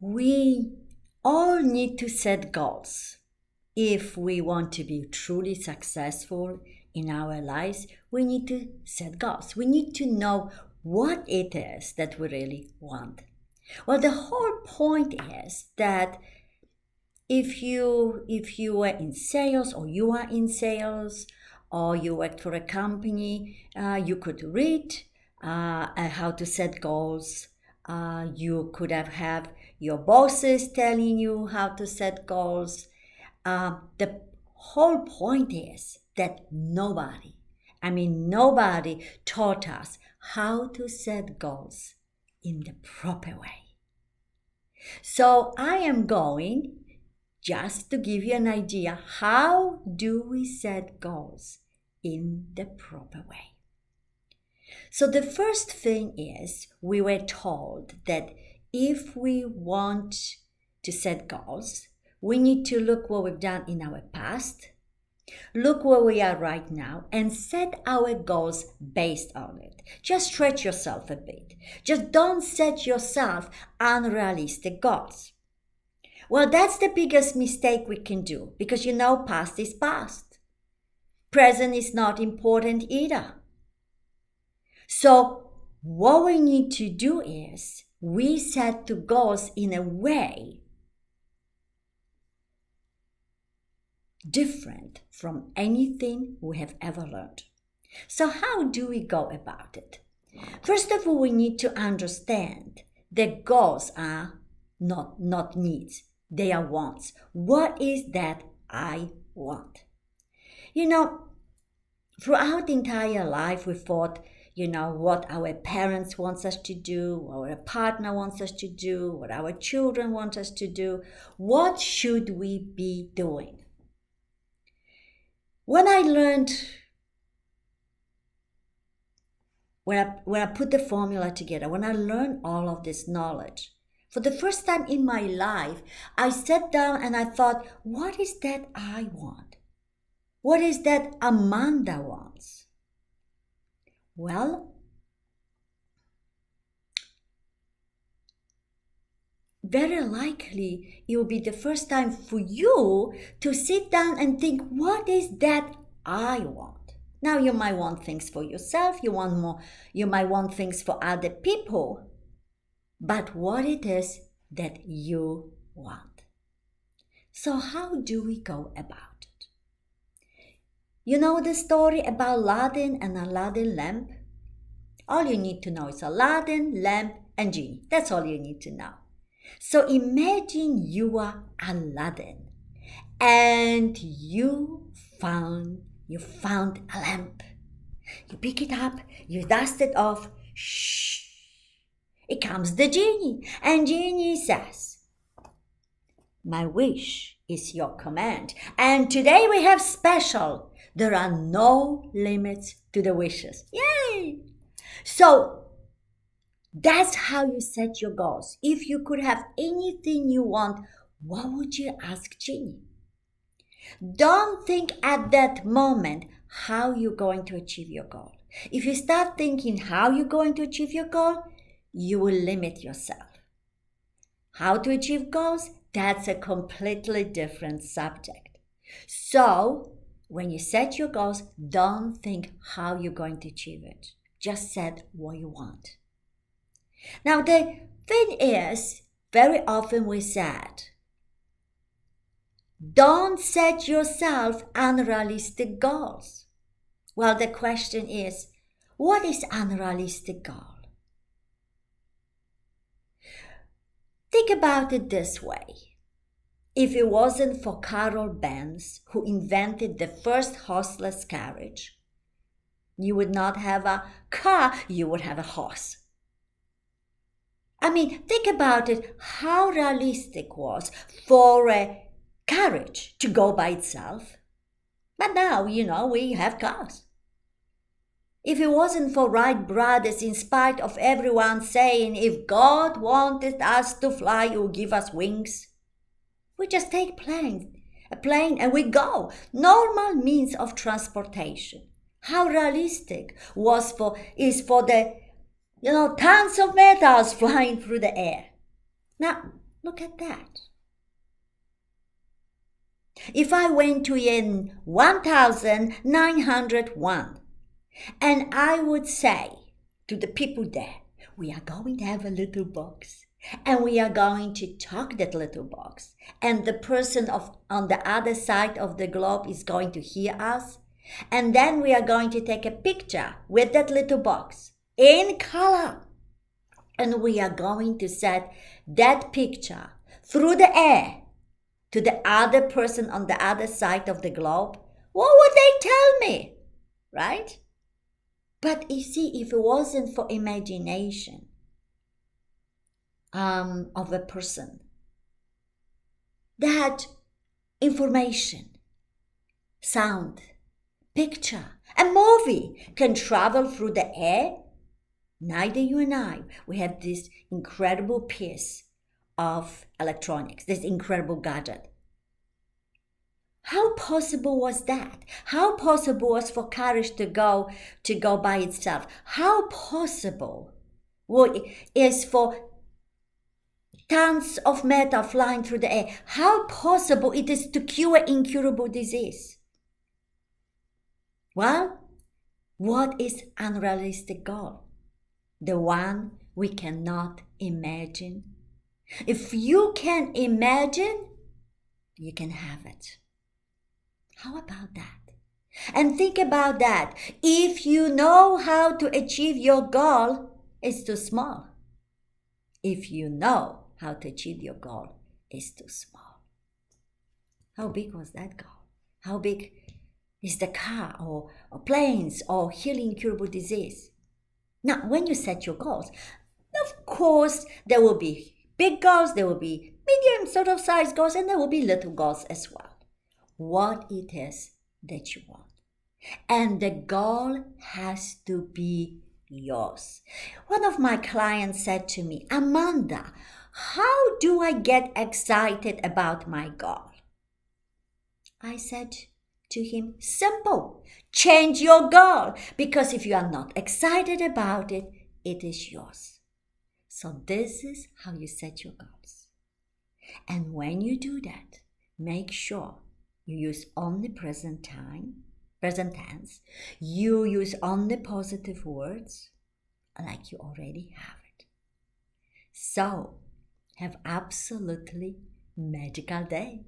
we all need to set goals. If we want to be truly successful in our lives, we need to set goals. We need to know what it is that we really want. Well, the whole point is that if you were in sales, or you are in sales, or you work for a company, you could read how to set goals. You could have your bosses telling you how to set goals. The whole point is that nobody taught us how to set goals in the proper way. So I am going just to give you an idea, how do we set goals in the proper way? So the first thing is, we were told that if we want to set goals, we need to look what we've done in our past, look where we are right now, and set our goals based on it. Just stretch yourself a bit. Just don't set yourself unrealistic goals. Well, that's the biggest mistake we can do, because past is past. Present is not important either. So what we need to do is, we set the goals in a way different from anything we have ever learned. So how do we go about it? First of all, we need to understand that goals are not needs. They are wants. What is that I want? Throughout the entire life, we thought, what our parents want us to do, what our partner wants us to do, what our children want us to do. What should we be doing? When I put the formula together, when I learned all of this knowledge, for the first time in my life, I sat down and I thought, what is that I want? What is that Amanda wants? Well, very likely it will be the first time for you to sit down and think, what is that I want? Now, you might want things for yourself, you might want things for other people, but what it is that you want. So how do we go about it? You know the story about Aladdin and Aladdin lamp? All you need to know is Aladdin, lamp, and genie. That's all you need to know. So imagine you are Aladdin and you found a lamp. You pick it up, you dust it off. Shh. It comes the genie, and genie says, my wish is your command. And today we have special. There are no limits to the wishes. Yay! So that's how you set your goals. If you could have anything you want, what would you ask Genie? Don't think at that moment how you're going to achieve your goal. If you start thinking how you're going to achieve your goal, you will limit yourself. How to achieve goals? That's a completely different subject. So when you set your goals, don't think how you're going to achieve it. Just set what you want. Now, the thing is, very often we said, don't set yourself unrealistic goals. Well, the question is, what is unrealistic goal? Think about it this way. If it wasn't for Carol Benz, who invented the first horseless carriage, you would not have a car, you would have a horse. I mean, think about it, how realistic was for a carriage to go by itself. But now, we have cars. If it wasn't for Wright brothers, in spite of everyone saying, if God wanted us to fly, He would give us wings, we just take a plane and we go. Normal means of transportation. How realistic is for the, tons of metals flying through the air. Now, Look at that. If I went to in 1901 and I would say to the people there, we are going to have a little box and we are going to talk that little box, and the person on the other side of the globe is going to hear us, and then we are going to take a picture with that little box in color, and we are going to set that picture through the air to the other person on the other side of the globe, what would they tell me? Right? But you see, if it wasn't for imagination of a person, that information, sound, picture, a movie can travel through the air, neither you and I, we have this incredible piece of electronics, this incredible gadget. How possible was that? How possible was for courage to go by itself? How possible is for tons of matter flying through the air? How possible it is to cure incurable disease? Well, what is unrealistic goal? The one we cannot imagine. If you can imagine, you can have it. How about that? And think about that. If you know how to achieve your goal, it's too small. If you know how to achieve your goal, it's too small. How big was that goal? How big is the car or planes or healing incurable disease? Now, when you set your goals, of course, there will be big goals, there will be medium sort of size goals, and there will be little goals as well. What it is that you want. And the goal has to be yours. One of my clients said to me, Amanda, how do I get excited about my goal? I said to him, simple, change your goal, because if you are not excited about it, it is yours. So this is how you set your goals. And when you do that, make sure you use only present tense. You use only positive words, like you already have it. So, have absolutely magical day.